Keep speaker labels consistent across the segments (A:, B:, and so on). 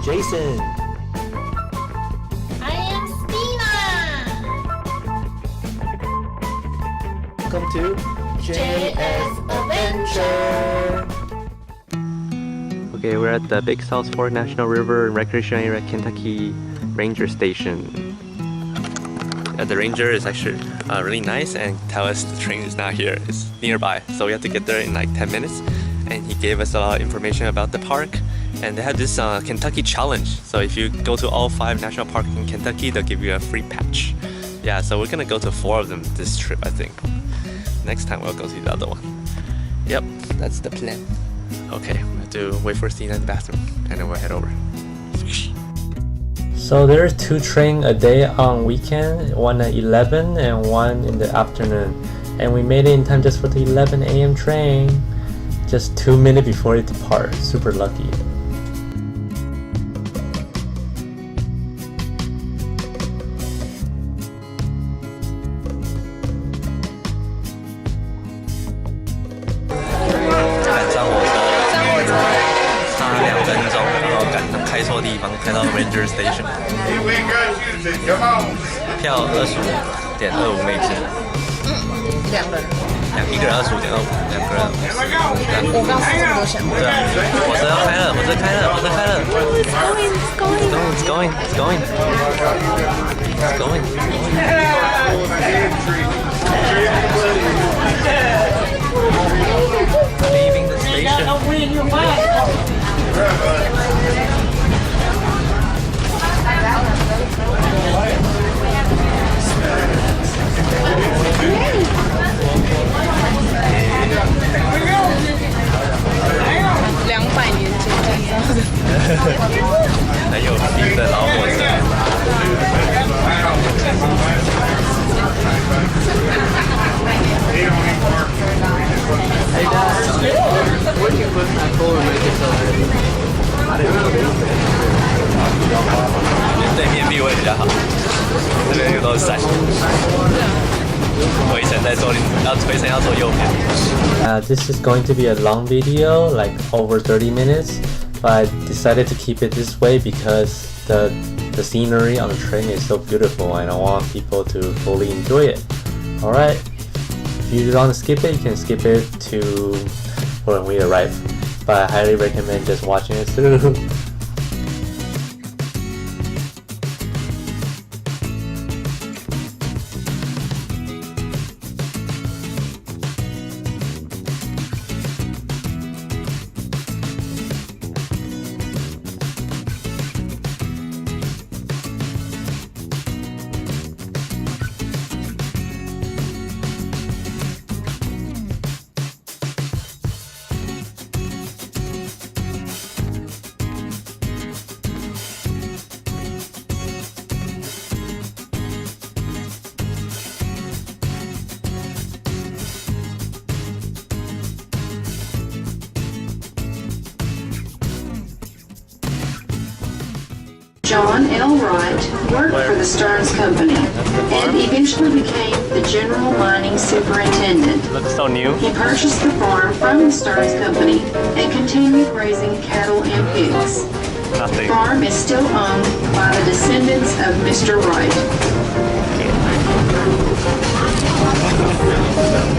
A: Jason.
B: I am Stina.
A: Welcome to JSAdventure. Okay, we're at the Big South Fork National River and Recreation Area, Kentucky Ranger Station. The ranger is actually really nice and tell us the train is not here, it's nearby. So we have to get there in like 10 minutes. And he gave us a lot of information about the park. And they have this Kentucky challenge. So if you go to all 5 national parks in Kentucky, they'll give you a free patch. Yeah, so we're gonna go to 4 of them this trip, I think. Next time we'll go to the other one. Yep, that's the plan. Okay, we have to wait for Stina in the bathroom and then we'll head over. So there's 2 trains a day on weekend, one at 11 and one in the afternoon. And we made it in time just for the 11 a.m. train. Just 2 minutes before it departs. Super lucky. Ranger Station. 票25.25美金。
B: 2个人。
A: 一个人25.25，2个人。
B: 我刚说这么多钱。
A: 对啊，火车要开了，火车开了，火车开了。It's going. Leaving the station. Hey Dad, where'd you put that pole and make it so heavy? I didn't know. 对面壁位比较好，这边有都是山。回程再坐，回程要坐右边。This is going to be a long video, like over 30 minutes, but I decided to keep it this way because the scenery on the train is so beautiful and I want people to fully enjoy it. Alright, if you want to skip it, you can skip it to when we arrive, but I highly recommend just watching it through.
C: John L. Wright worked for the Stearns Company and eventually became the general mining superintendent.
A: Looks so new.
C: He purchased the farm from the Stearns Company and continued raising cattle and pigs.
A: Nothing.
C: The farm is still owned by the descendants of Mr. Wright.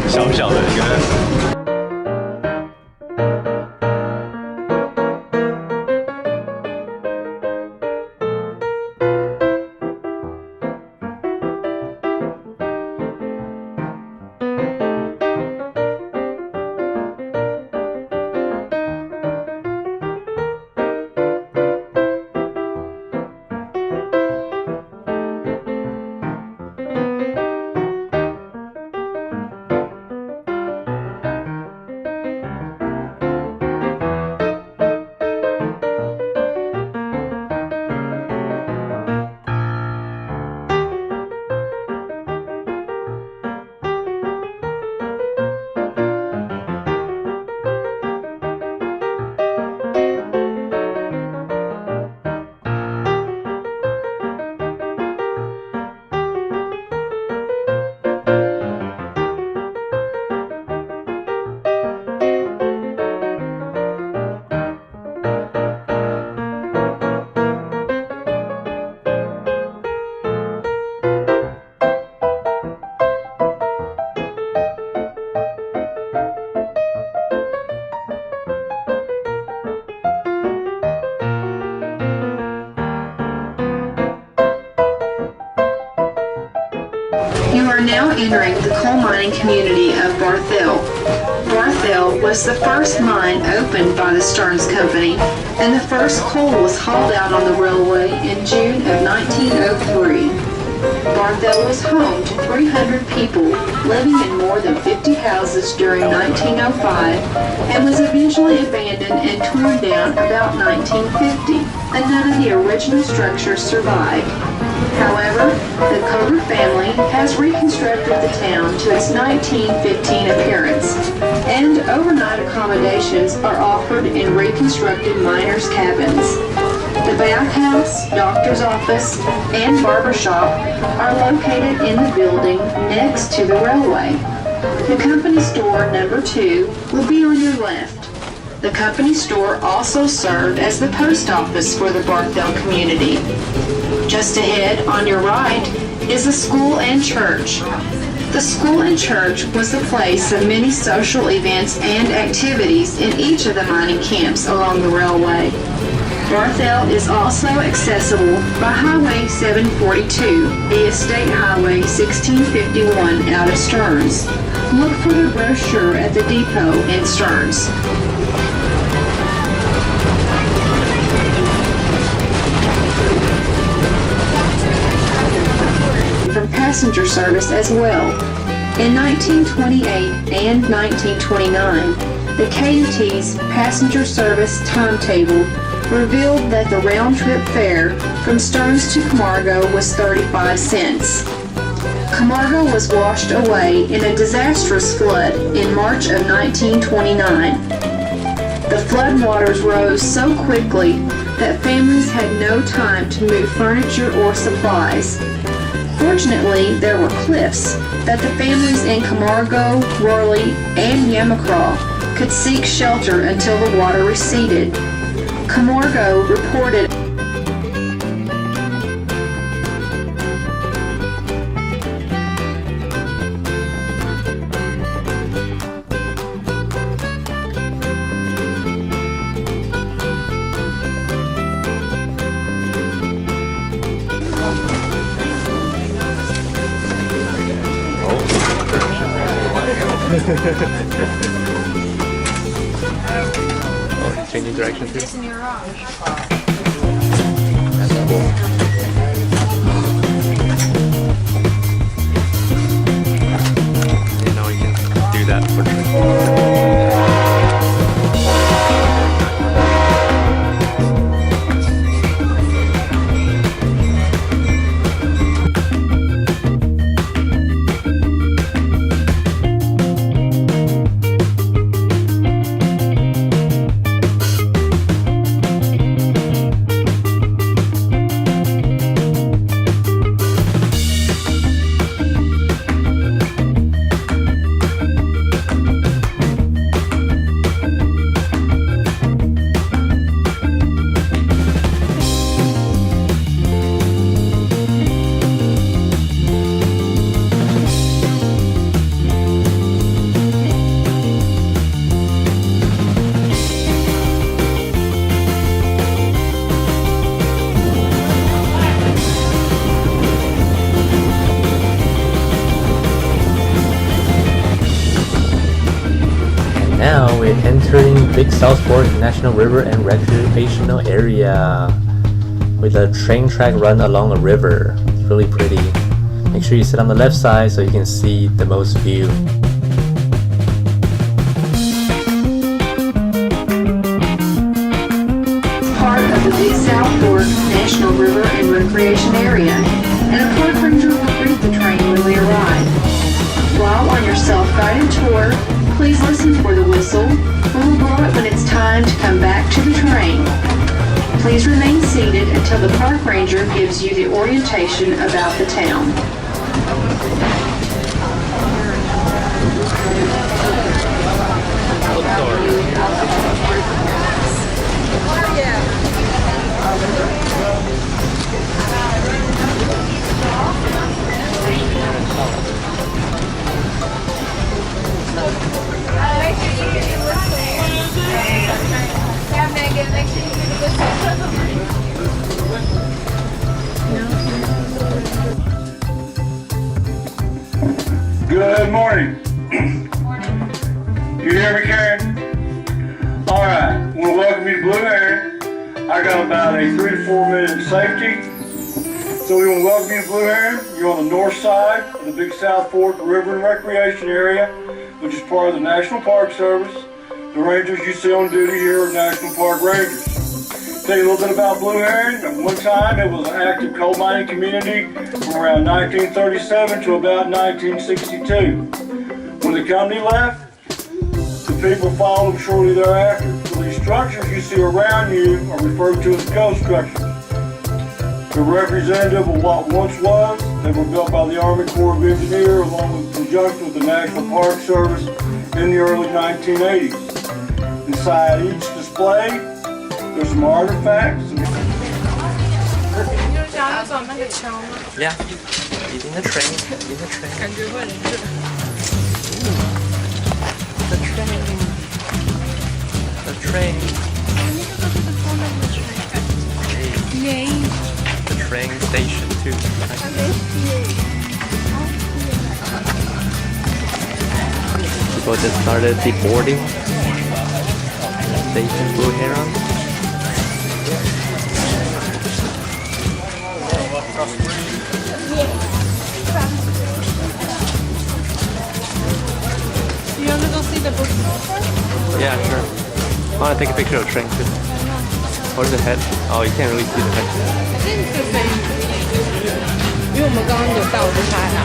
A: 小小的一个。
C: now entering the coal mining community of Barthel. Barthel was the first mine opened by the Stearns Company, and the first coal was hauled out on the railway in June of 1903. Barthel was home to 300 people living in more than 50 houses during 1905 and was eventually abandoned and torn down about 1950, and none of the original structures survived. However, the Coder family has reconstructed the town to its 1915 appearance, and overnight accommodations are offered in reconstructed miners' cabins. The bathhouse, doctor's office, and barber shop are located in the building next to the railway. The company store number 2 will be on your left. The company store also served as the post office for the Barthel community. Just ahead, on your right, is the school and church. The school and church was the place of many social events and activities in each of the mining camps along the railway. Barthel is also accessible by Highway 742 via State Highway 1651 out of Stearns. Look for the brochure at the depot in Stearns. From passenger service as well. In 1928 and 1929, the KUT's passenger service timetable revealed that the round-trip fare from Stearns to Camargo was 35 cents. Camargo was washed away in a disastrous flood in March of 1929. The floodwaters rose so quickly that families had no time to move furniture or supplies. Fortunately, there were cliffs that the families in Camargo, Worley, and Yamacraw could seek shelter until the water receded. Camargo reported
A: Oh, changing direction too?
B: It's in your garage.
A: That's cool. You know you can do that for free. Now we're entering Big South Fork National River and Recreational Area with a train track run along a river. It's really pretty. Make sure you sit on the left side so you can see the most view.
C: part of the Big South Fork National River and Recreation Area, and a park ranger will greet the train when we arrive. While on your self-guided tour, please listen for the whistle. We'll blow it when it's time to come back to the train. Please remain seated until the park ranger gives you the orientation about the town.
D: morning. You hear me, Karen? All right. I want to welcome you to Blue Heron. I got about a 3 to 4 minute safety. So we want to welcome you to Blue Heron. You're on the north side of the Big South Fork River and Recreation Area, which is part of the National Park Service. The rangers you see on duty here are National Park Rangers. Tell you a little bit about Blue Heron. At one time, it was an active coal mining community from around 1937 to about 1962. When the company left, the people followed them shortly thereafter. So these structures you see around you are referred to as ghost structures. They're representative of what once was. They were built by the Army Corps of Engineers along with conjunction with the National Park Service in the early 1980s. Inside each display, there's some artifacts.
A: Yeah, eating the train, eating the train.
B: 感觉会很热。
A: The train. The train. Hey. The train station too. People just started deboarding. Station Blue Heron.
B: You want to go see the bookstore first?
A: Yeah, sure. I want to take a picture of the train too. Where's the head? Oh, you can't really see the head.
B: 因为我们刚刚有到，我就拍它。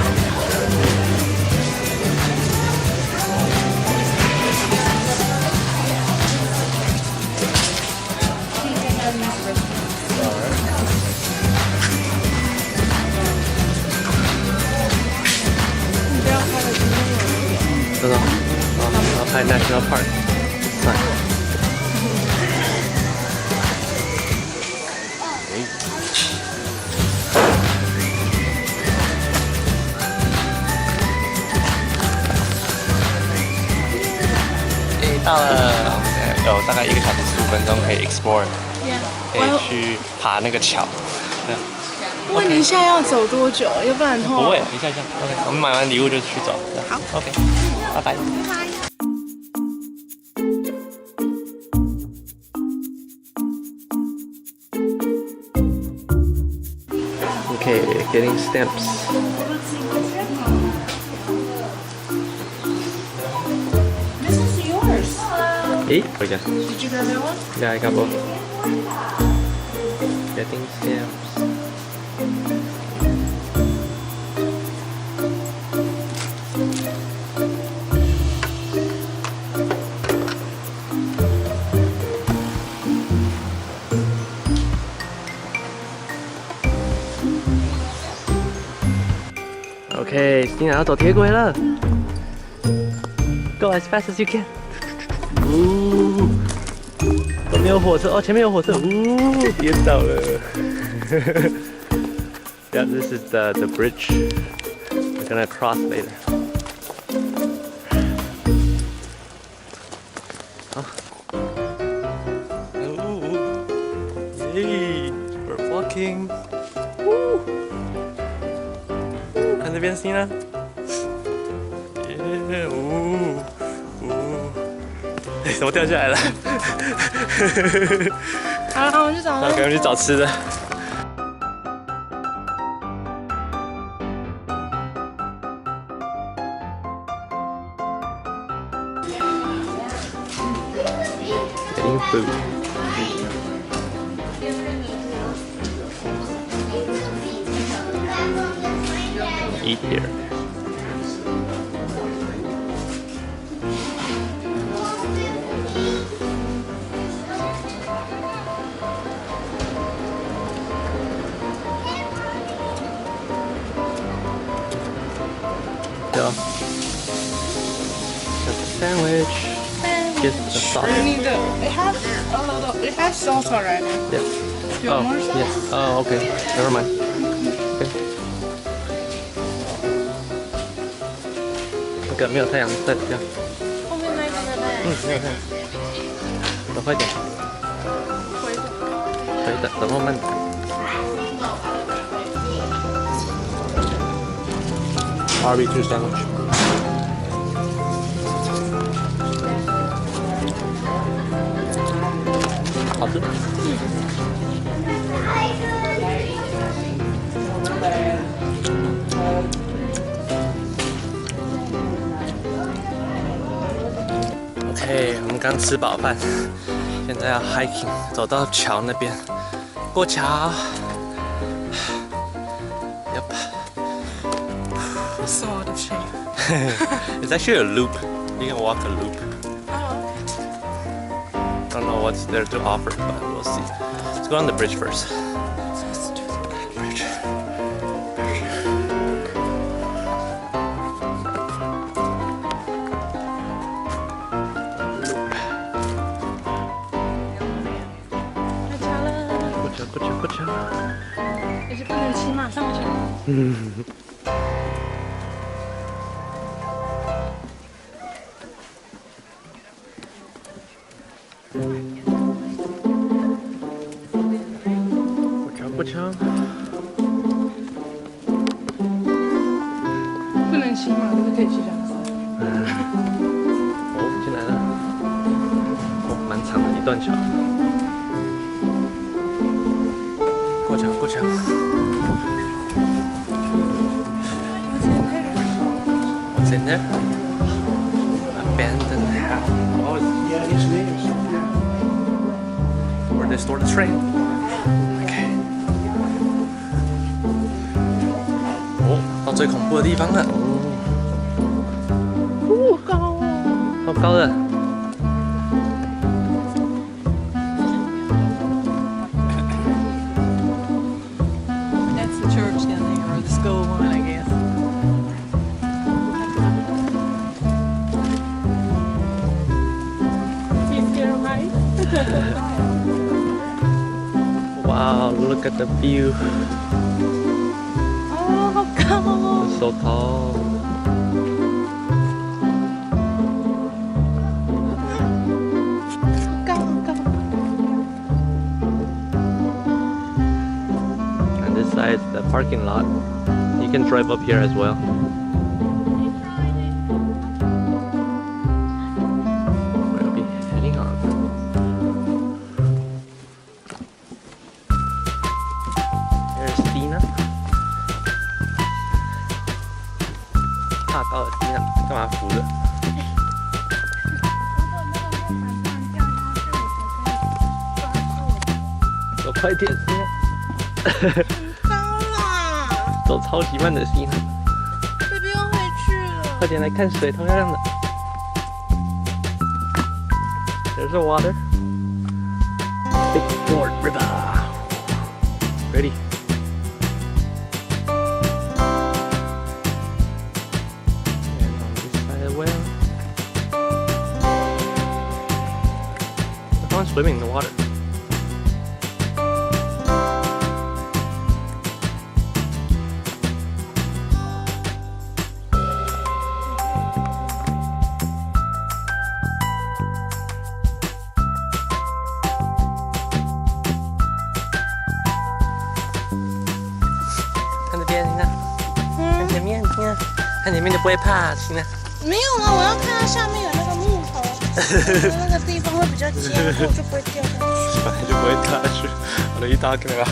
B: 你不要拍的今天有一点。
A: 真的？哦，我要拍 National Park sign。到了，有大概1个小时15分钟可以 explore， 可以去爬那个桥。
B: 问你一下要走多久？要不然的话。
A: 不会，一下一下。OK， 我们买完礼物就去走。
B: 好
A: ，OK， 拜拜。Okay, getting stamps.
B: This is yours.
A: Hey, again.
B: Did you grab that one?
A: Yeah, I got both. Getting stamps. Okay, Stina 要走铁轨了。Go as fast as you can. 都没有火车哦，前面有火车，跌倒了。Yeah, this is the bridge. We're gonna cross later. 好。Hey, we're walking. 看这边 Stina. Yeah, 怎么掉下来了？
B: 好了，我们去找。
A: 那赶快去找吃的。Getting food. Eat here. So, that's a sandwich. Get the sauce.
B: You need the. It has a little. It has sauce already.
A: Yeah.
B: You want more sauce?
A: Yeah. Oh, okay. Never mind. Okay. 那个没有太阳在这样。
B: 后面那个呢？
A: 没有太阳。走快点。
B: 回的。
A: 可以的，等慢慢点。Barbecue sandwich. 好吃。OK， 我们刚吃饱饭，现在要 hiking， 走到桥那边，过桥。Yep.
B: So out of shape.
A: It's actually a loop. You can walk a loop.
B: Oh.
A: Don't know what's there to offer, but we'll see. Let's go on the bridge first. Bridge. Good job.
B: 也是不能骑马上桥。
A: 不强。
B: 不能骑马，可是可以骑脚踏车。
A: 哦，进来了。哦，蛮长的一段桥。过桥，过桥。What's in there? Abandoned house. Oh, yeah, it's near. Where they store the train. Okay. 哦，到最恐怖的地方了。
B: 哦，高哦。
A: 好高的。
B: That's the church down there, or the school one, I guess. He's still high.
A: Wow, look at the view.
B: 哦，好高哦。
A: It's so tall.
B: 高好高。
A: And this side is the parking lot. You can drive up here as well. We'll be heading on. Here's Dina. 大高的 Dina， 干嘛扶着？走快点 ，Dina。
B: 高啦，
A: 走超级慢的 Dina。
B: 这边又回去了。
A: 快点来看水，超漂亮的。There's the water. Big Ford River. Ready? And on this side as well. Someone swimming in the water. Look 前面，看前面就不会怕，行了。
B: 没有啊，我要看它下面有那个木头，那个地方会比较坚固，就不会掉下去。
A: 本来就不会掉下去。我的一刀给了。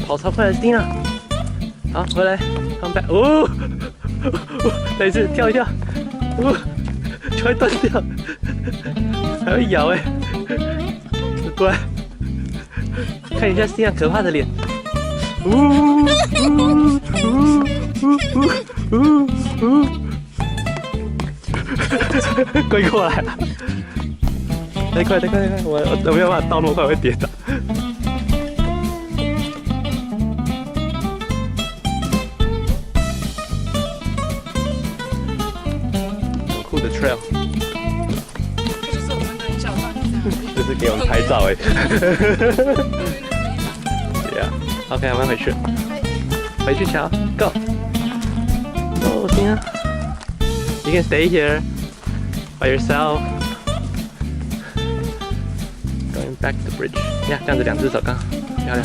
A: 跑超快的 Dina， 好，回来 ，come back， 哦，再一次跳一跳，哦，就会断掉，还会咬哎，过来，看一下 Dina 可怕的脸，归过来了，太快，我没有办法倒那么快，会跌倒。酷的 trail，
B: 这就是我们的小房子。
A: 这是给我们拍照哎。Yeah， OK， 我们回去，回去瞧 ，Go。Oh， Dina，you can stay here. by yourself. Going back to the bridge. Yeah, 这样子2只手刚好，漂亮。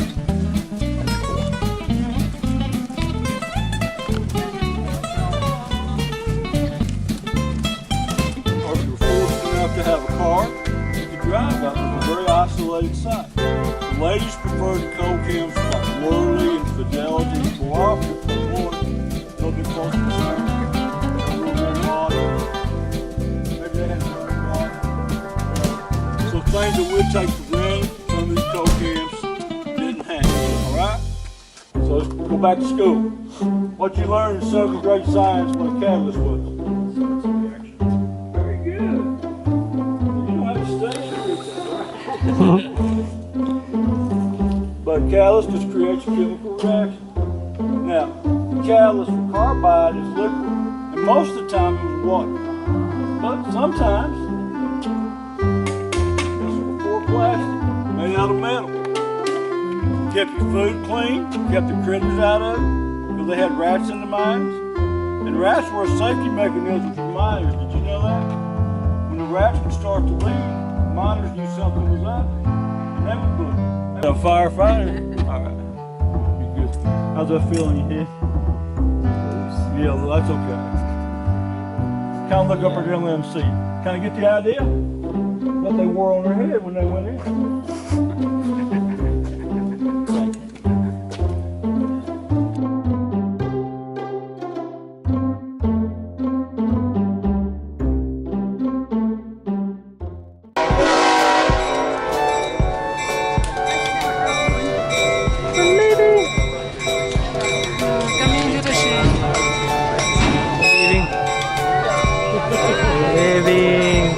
D: Or if you're fortunate enough to have a car, you can drive out to a very isolated site. The ladies prefer the coal camps like Worley and Fidelity and Cooperative for one, a little bit closer to town. A little more modern. Maybe they have a car. So things that we'd take for granted, some of these coal camps didn't have. Alright? So let's go back to school. What you learned in 7th grade science what a catalyst was? Very good. You don't have to study to read that, right? But a catalyst just creates a chemical reaction. Now, the catalyst for carbide is liquid, and most of the time it was water. But sometimes this was for plastic, made out of metal. Kept your food clean, kept the critters out of it, because they had rats in the mines. And rats were a safety mechanism for miners. Did you know that? When the rats would start to leave, miners knew something was up, and they would put it. A firefighter? Alright. You're good. How's that feel in your head? Yeah, well, that's okay. Kind of look up or down there and see. Kind of get the idea? What they wore on their head when they went in.
A: Living.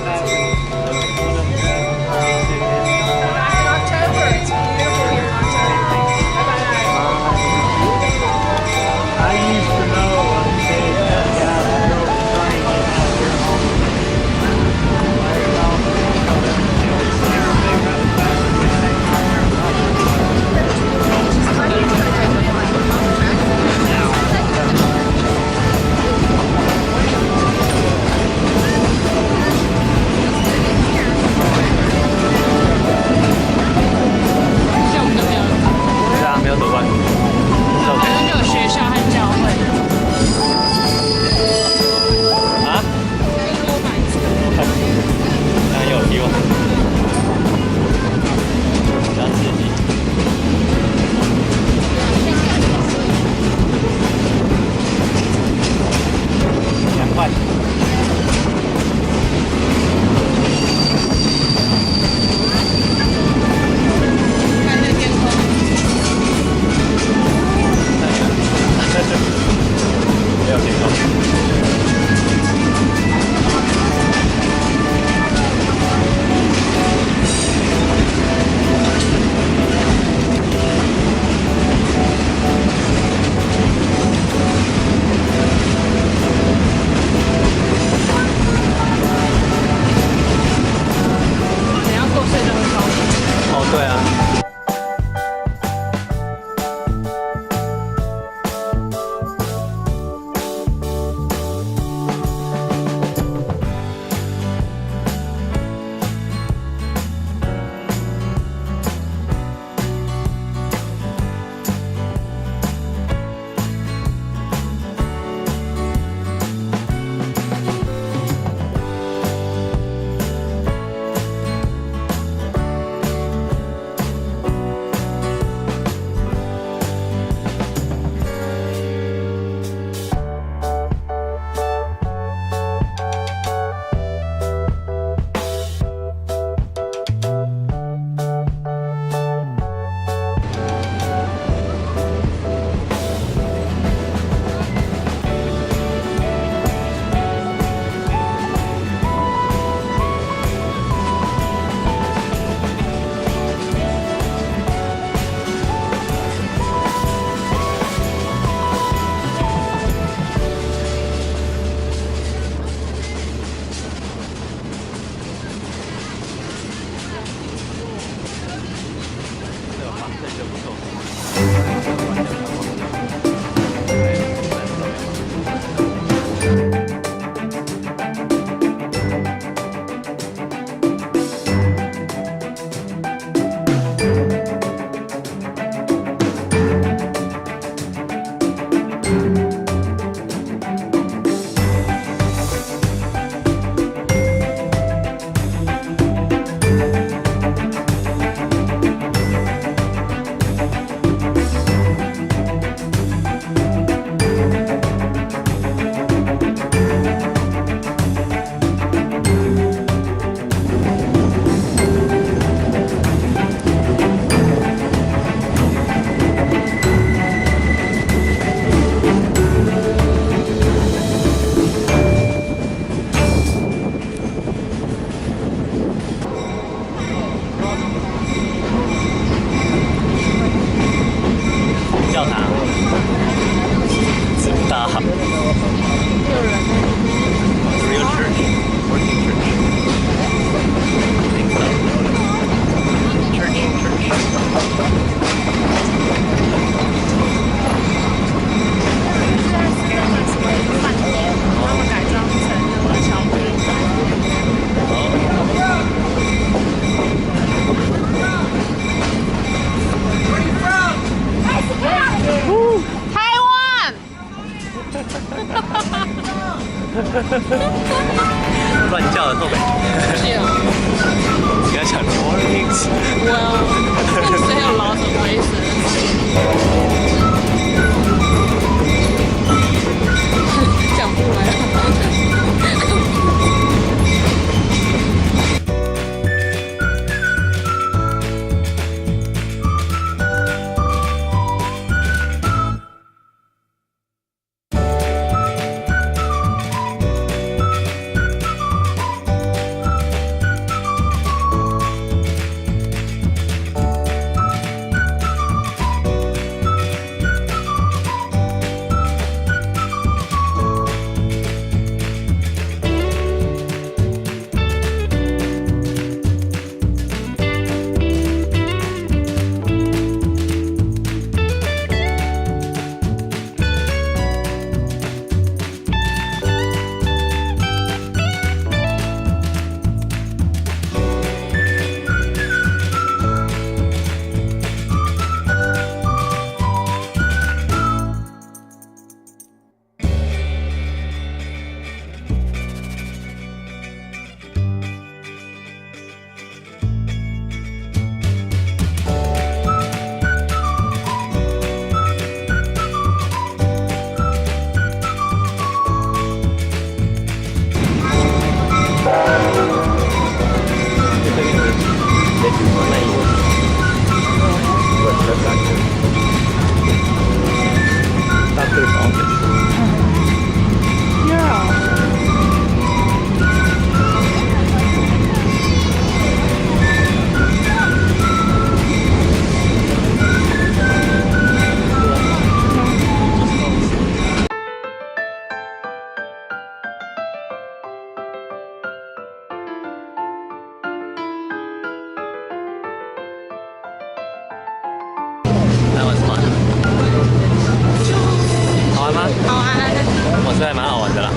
A: 是还蛮好玩的啦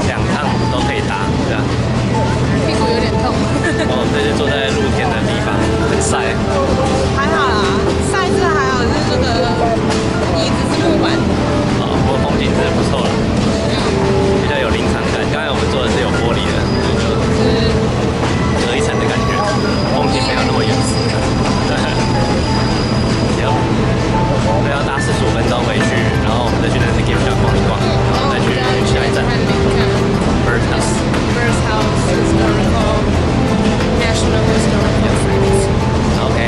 A: ，2趟都可以搭，对啊。
B: 屁股有点痛。
A: 哦，对，就坐在露天的地方，很晒。
B: 还好啦，晒是还好，就是这个椅子是木板。
A: 哦，不过风景真的不错了，比较有临场感。刚才我们坐的是有玻璃的，就是隔一层的感觉，风景没有那么远。行，我要搭45分钟回去，然后我们再去那个 game shop 逛一逛，然后再去下一站 Bird House。Bird
B: House Historical National Historical Sites.
A: OK，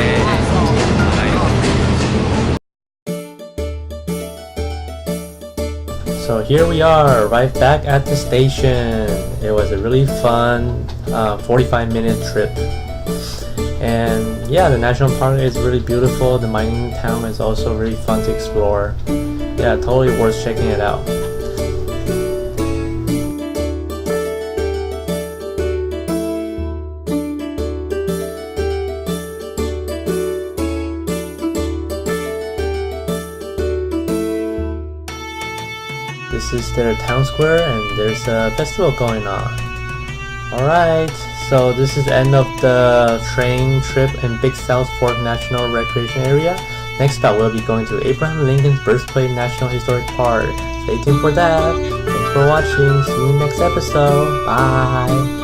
A: So here we are, right back at the station. It was a really fun 45-minute trip. And yeah, the national park is really beautiful. The mining town is also really fun to explore. Yeah, totally worth checking it out. This is their town square and there's a festival going on. Alright, so this is the end of the train trip in Big South Fork National Recreation Area. Next up, we'll be going to Abraham Lincoln's Birthplace National Historic Park. Stay tuned for that. Thanks for watching. See you next episode. Bye.